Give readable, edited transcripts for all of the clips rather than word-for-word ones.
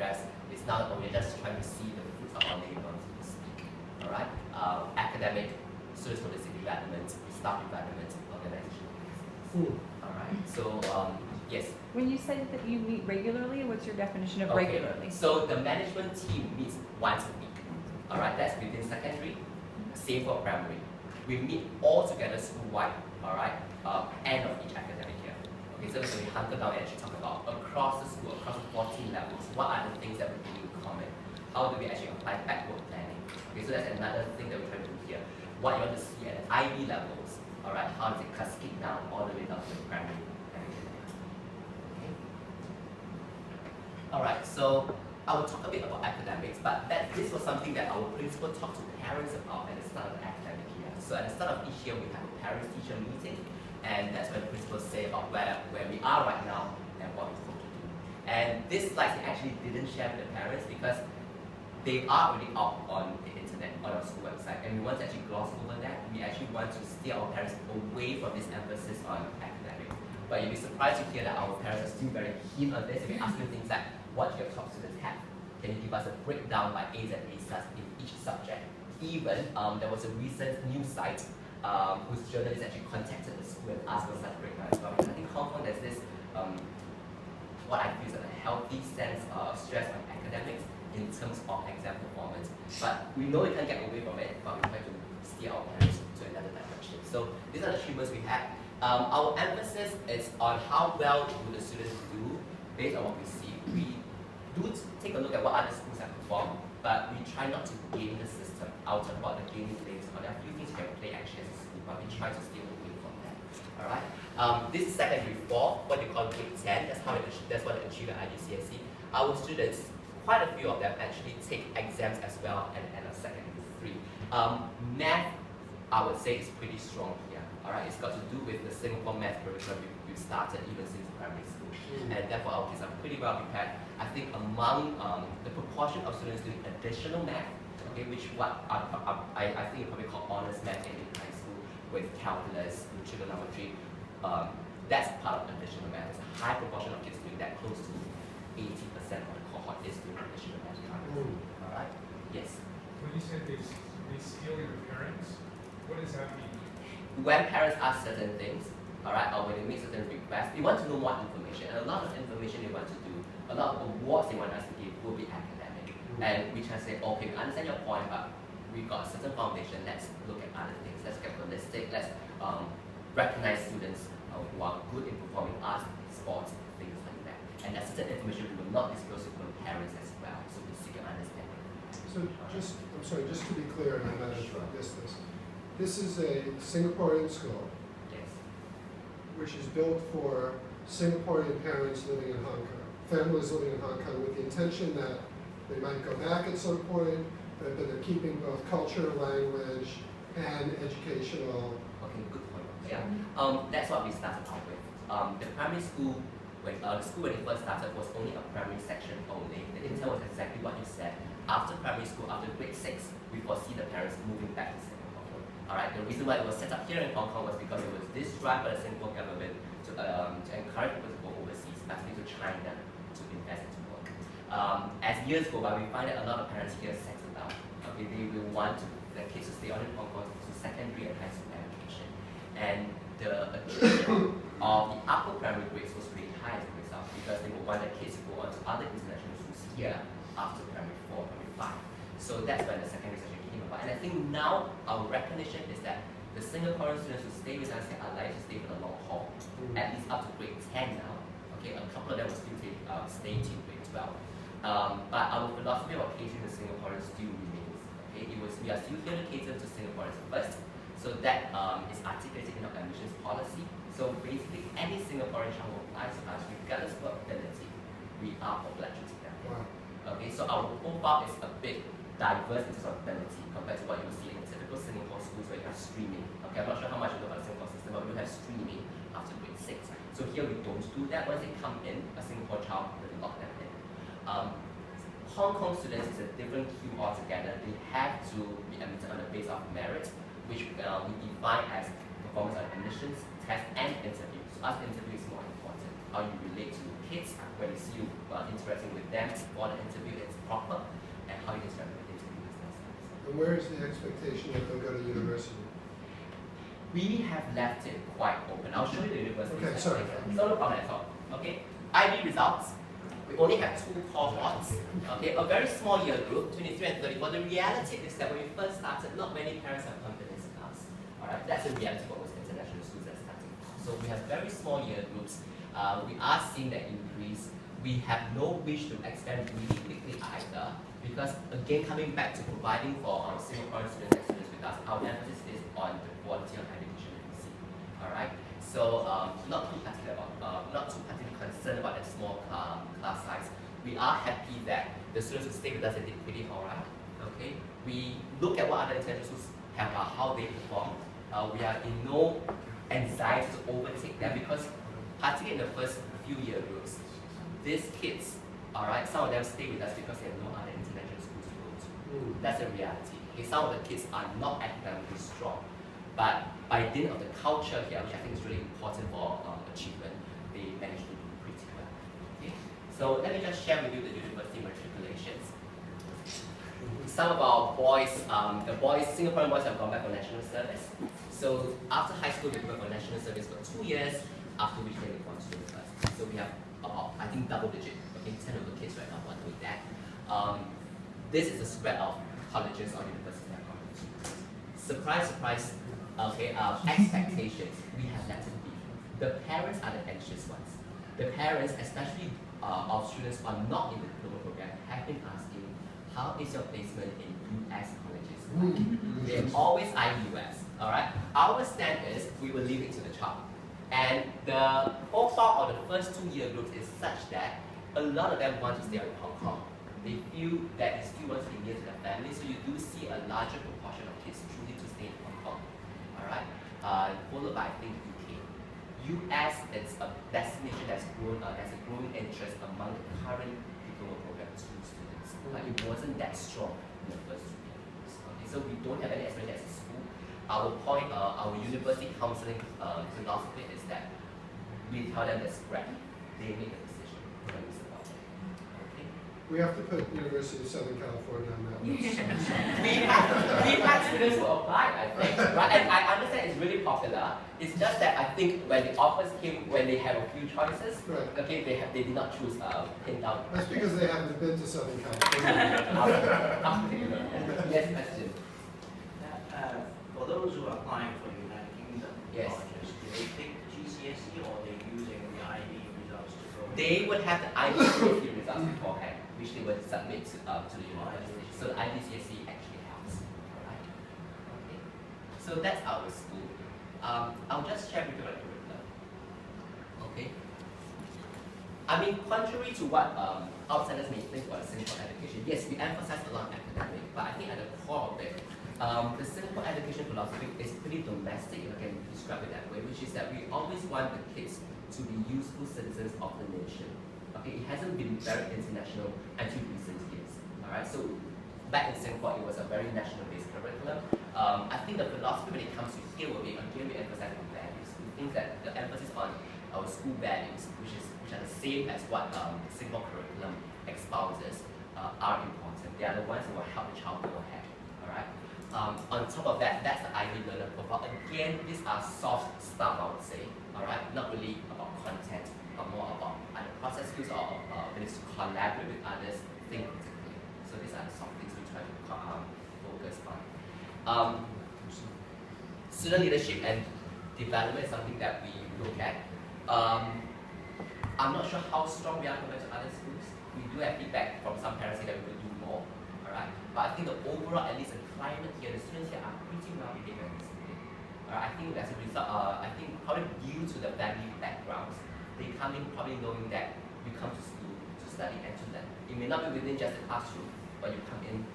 progress is now that we're just trying to see the fruits of our labor, so to speak. All right, academic, student holistic development, staff development, organizational. All right, so yes. When you say that you meet regularly, what's your definition of regularly? So the management team meets once a week. All right, that's within secondary, same for primary. We meet all together school-wide, all right, end of each academic year. Okay, so we hunker down and actually talk about across the school, across the 14 levels, what are the things that we do in common? How do we actually apply backward planning? Okay, so that's another thing that we're trying to do here. What you want to see at the IB levels, all right, how does it cascade down all the way down to the primary? Okay. All right, so I will talk a bit about academics, but this was something that our principal talked to parents about at the start of the academic year. So at the start of each year, we have a parents-teacher meeting, and that's when the principal say about where we are right now and what we hope to do. And this slide we actually didn't share with the parents because they are already out on the internet, on our school website, and we want to actually gloss over that. We actually want to steer our parents away from this emphasis on academics. But you'll be surprised to hear that our parents are still very keen on this. If we ask them things like, what do your top students have? Can you give us a breakdown by A's and A+ in each subject? Even there was a recent news site whose journalist actually contacted the school and asked for such breakdown as well. Because I think Hong Kong there's this what I feel is a healthy sense of stress on academics in terms of exam performance. But we know we can't get away from it, but we try to steer our parents to another direction. So these are the achievements we have. Our emphasis is on how well do the students do based on what we see. We do take a look at what other schools have performed, but we try not to game the system. I'll talk about the gaming later on. There are a few things you can play actually as a school, but we try to stay away from that. All right. This is secondary 4, what they call grade 10. That's what they achieve at IGCSE. Our students, quite a few of them actually take exams as well at the end of secondary 3. Math, I would say, is pretty strong here. All right, it's got to do with the Singapore math curriculum we've started even since primary school, and therefore our kids are pretty well prepared. I think among the proportion of students doing additional math, okay, which I think you probably call honors math in high school with calculus, trigonometry, that's part of additional math. There's a high proportion of kids doing that, close to 80% of the cohort is doing additional math. All right, yes. When you said they steal your parents, what does that mean? When parents ask certain things, all right, or when they make certain requests, they want to know more information, and a lot of information they want to do, a lot of awards they want us to give will be academic. And we can say, okay, we understand your point, but we've got a certain foundation, let's look at other things, let's get holistic, let's recognize students who are good in performing arts, sports, things like that. And that certain information we will not disclose to parents as well, so we seek your understanding. So I'm sorry, just to be clear, and I might have missed this. This is a Singaporean school, yes, which is built for Singaporean parents living in Hong Kong, families living in Hong Kong, with the intention that they might go back at some point, but they're keeping both culture, language, and educational. Okay, good point. Yeah, that's what we started out with. The primary school, when the school when it first started was only a primary section only. The intent was exactly what you said. After primary school, after grade 6, we foresee the parents moving back to Singapore. Alright, the reason why it was set up here in Hong Kong was because it was this drive by the Singapore government to encourage people to go overseas, especially to China, to invest and to work. As years go by, we find that a lot of parents here settle down. Okay, they will want their kids to stay on in Hong Kong to secondary and high school education. And the attrition of the upper primary grades was really high as a result because they would want their kids to go on to other international schools here after primary 4, primary 5. So that's when the secondary section came about. And I think now our recognition is that the Singaporean students who stay with us are likely to stay for the long haul, at least up to grade 10 now. Okay, a couple of them will still stay till grade 12. But our philosophy of catering to Singaporeans still remains. Okay, we are still here to cater to Singaporeans first. So that is articulated in our admissions policy. So basically, any Singaporean child who applies to us, regardless of ability, we are obliged to them. Wow. Okay, so our profile is a bit diverse in terms of ability compared to what you will see in typical Singapore schools where you have streaming. Okay, I'm not sure how much you know about the Singapore system, but we have streaming after grade 6. So here we don't do that. Once they come in, a Singapore child will lock them in. Hong Kong students is a different queue altogether. They have to be admitted on the basis of merit, which we define as performance on admissions, test, and interview. So us interview is more important. how you relate to kids when you see you interacting with them before the interview is proper, and how you interact with interview business. And where is the expectation that they'll go to university? We have left it quite open. I'll show you the university. Okay, sorry. So no problem at all. Okay, IB results. We only have 2 cohorts. Okay, a very small year group, 23 and 34. The reality is that when we first started, not many parents have confidence in us. All right, that's the reality for most international schools that are starting. So we have very small year groups. We are seeing that increase. We have no wish to expand really quickly either, because again, coming back to providing for our Singaporean students and students with us, our emphasis is on the quality of education that we see. All right. So not too particularly concerned about the small class size. We are happy that the students who stay with us, they did pretty alright. Okay. We look at what other international schools have, how they perform. We are in no anxiety to overtake them, because particularly in the first few year groups, these kids, alright, some of them stay with us because they have no other international schools to go to. That's the reality. Okay, some of the kids are not academically strong, but by dint of the culture here, which I think is really important for achievement, they manage to do pretty well. Okay? So let me just share with you the university matriculations. Some of our boys, Singaporean boys have gone back for national service. So after high school, they go for national service for 2 years, after which they move on to university. So we have about, I think, double digit, okay, 10 of the kids right now are doing that. This is the spread of colleges or universities that are coming to. Surprise, surprise, okay, expectations, we have let it be. The parents are the anxious ones. The parents, especially of students who are not in the diploma program, have been asking, how is your placement in US colleges? They always eye US, alright? Our stand is, we will leave it to the child. And the profile of the first 2 year groups is such that a lot of them want to stay in Hong Kong. They feel that they still want to be near to their family, so you do see a larger proportion of kids choosing to stay in Hong Kong. Alright? Followed by, I think, UK. US is a destination that's grown, there's a growing interest among the current diploma program students. But it wasn't that strong in the first 2 years. Okay, so we don't have any experience as a school. Our point, our university counseling philosophy is that we tell them to spread. They make a decision when we support them. Okay? We have to put University of Southern California on that list. We've had students who applied, I think, right? And I understand it's really popular. It's just that I think when the offers came, when they have a few choices, Right. okay, they did not choose Pindown. That's because they haven't been to Southern California. Yes, question. For those who are applying for United Kingdom Yes. colleges, do they take GCSE or are they using the IB results to go? They would have the IBCSE results beforehand, which they would submit to the university. So the IBCSE actually helps. Alright. Okay. So that's our school. I'll just share with you about the curriculum. Okay. I mean, contrary to what outsiders may think about Singapore education, yes, we emphasize a lot on academic, but I think at the core of it, the Singapore education philosophy is pretty domestic, if I can describe it that way, which is that we always want the kids to be useful citizens of the nation. Okay, it hasn't been very international until recent years. Alright, so back in Singapore, it was a very national-based curriculum. I think the philosophy when it comes to here will be, again, we emphasize on values. We think that the emphasis on our school values, which are the same as what the Singapore curriculum espouses, are important. They are the ones that will help the child go ahead. Alright. On top of that, that's the IB learner profile. Again, these are soft stuff, I would say. Alright, not really about content, but more about either process skills or ability to collaborate with others, think critically. So these are the soft things we try to focus on. Student leadership and development is something that we look at. I'm not sure how strong we are compared to other schools. We do have feedback from some parents saying that we could do more. Alright, but I think the overall, at least the climate here, the students here are pretty well behaved and disciplined. I think as a result, I think probably due to the family backgrounds, they come in probably knowing that you come to school to study and to learn. It may not be within just the classroom, but you come in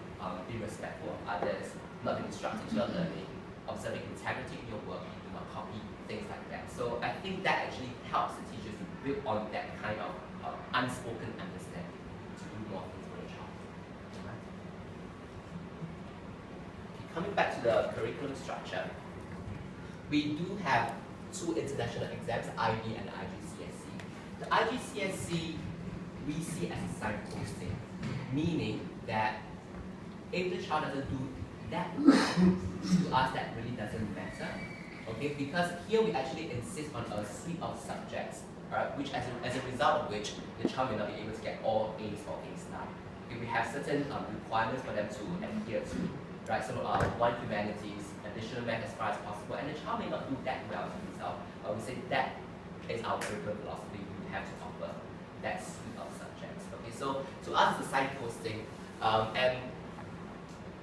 be respectful of others, not being disruptive to your learning, observing integrity in your work, do not copy, things like that. So I think that actually helps the teachers to build on that kind of unspoken understanding to do more things for the child. Right? Okay, coming back to the curriculum structure, we do have 2 international exams, IB and IGCSE. The The IGCSE we see as a signposting, meaning that if the child doesn't do that well, to us that really doesn't matter. Okay, because here we actually insist on a suite of subjects, right, which as a result of which the child may not be able to get all A's or A star. Okay, we have certain requirements for them to adhere to, right? So one humanities, additional math as far as possible, and the child may not do that well as a result. We say that is our curriculum philosophy. We have to offer that suite of subjects. Okay, so to us it's a signposting, and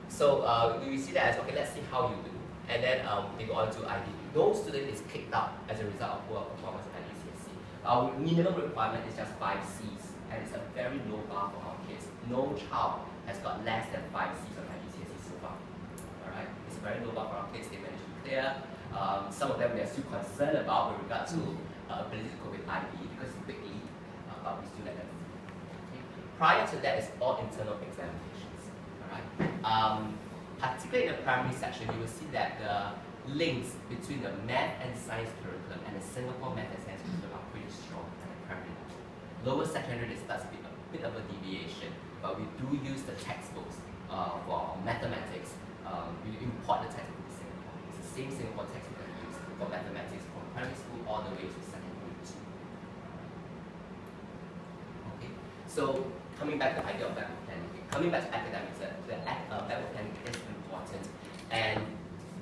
so we see that as okay. Let's see how you do. And then they go on to IDP. No student is kicked out as a result of poor performance of IGCSE. Our minimum requirement is just 5 C's, and it's a very low bar for our kids. No child has got less than 5 C's on IGCSE so far. Alright, it's a very low bar for our kids. They managed to clear. Some of them we are still concerned about with regard to ability to cope with IB because it's a big leap, but we still let them. Okay. Prior to that is all internal examinations. Alright. Particularly in the primary section, you will see that the links between the math and science curriculum and the Singapore math and science curriculum are pretty strong at the primary level. Lower secondary, it starts to be a bit of a deviation, but we do use the textbooks for mathematics. We import the textbook to Singapore. It's the same Singapore textbook that we use for mathematics from primary school all the way to secondary too. Okay, so coming back to the idea of backward planning. Coming back to academics, the backward planning is important, and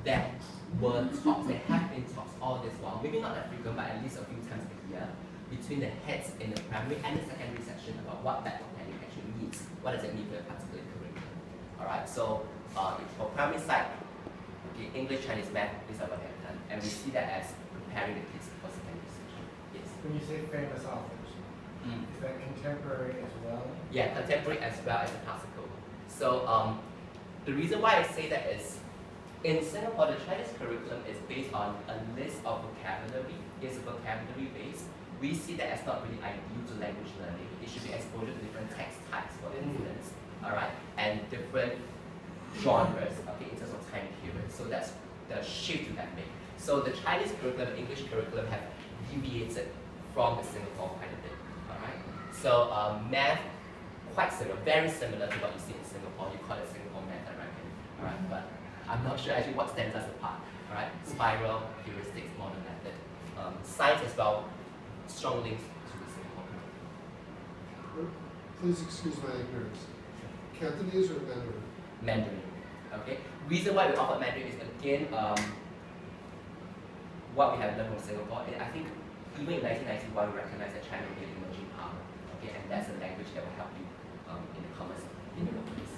there were talks, there have been talks all this while, maybe not that frequent, but at least a few times a year, between the heads in the primary and the secondary section about what backward planning actually means. What does it mean for a particular curriculum? Alright, so for primary side, okay, English, Chinese, math, these are what they have done, and we see that as preparing the kids for secondary section. Yes. When you say famous authors, is that contemporary as well? Yeah, contemporary as well as the classical. So the reason why I say that is, in Singapore, the Chinese curriculum is based on a list of vocabulary. It's vocabulary based. We see that as not really ideal to language learning. It should be exposure to different text types for instance, alright, and different genres, okay, in terms of time period. So that's the shift you have made. So the Chinese curriculum, the English curriculum have deviated from the Singapore quite a bit. Alright. So math, quite similar, very similar to what you see in Singapore. You call it Singapore math, I reckon. Alright, but I'm not sure actually what stands us apart. Alright, spiral, heuristics, modern method. Science as well, strong links to the Singapore curriculum. Please excuse my ignorance. Cantonese or Mandarin? Mandarin. Okay. Reason why we offer Mandarin is again what we have learned from Singapore. And I think even in 1991 we recognize that China will be an emerging power. Okay, and that's a language that will help you in the commerce in the workplace.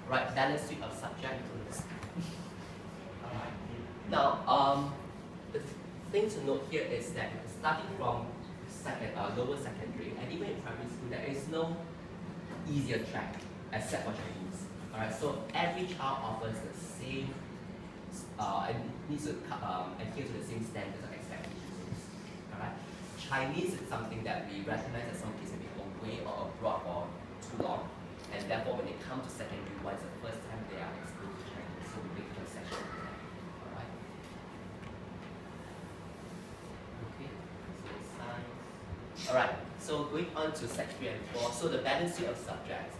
Right, balanced suite of subjects. Alright. Now, the thing to note here is that starting from lower secondary and even in primary school, there is no easier track except for Chinese. Alright, so every child offers the same and needs to adhere to the same standards of expectations. Alright, Chinese is something that we recognize that some kids have been away or abroad for too long, and therefore when they come to secondary one, it's the first time they are exposed to Chinese, so we make concessions for them. Alright. Okay, so science. Alright, so going on to Sec 3 and 4, so the balance suite of subjects.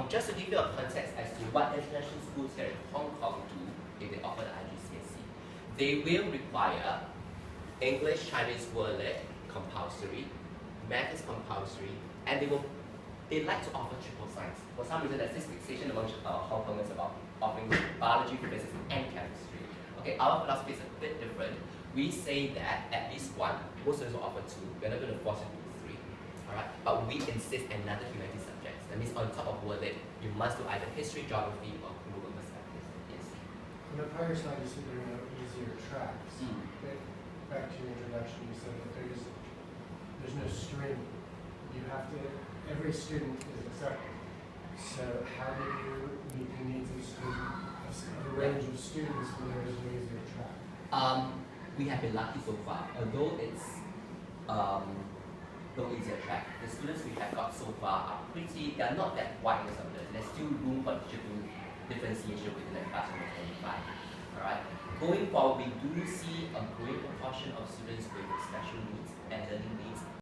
Just to give you a context as to what international schools here in Hong Kong do if they offer the IGCSE. They will require English, Chinese, World Lit, compulsory, math is compulsory, and they like to offer triple science. For some reason, there's this fixation among Hong Kongers about offering biology, physics, and chemistry. Okay, our philosophy is a bit different. We say that at least one, most students will offer 2. We're not going to force it to be 3. Alright, but we insist another humanities subjects. That means on top of World Lit, you must do either history, geography, or global perspectives. Yes. On the prior slide, you said there are no easier tracks. Back to your introduction, you said that there's no string. You have to, every student is accepted. So how do you meet the needs of a range of students when there is no easier track? We have been lucky so far. Although it's no easier track, the students we have got so far are they are not that wide in terms of this. There's still room for teacher to differentiation within the classroom of 25. Alright. Going forward, we do see a great proportion of students with special needs and learning needs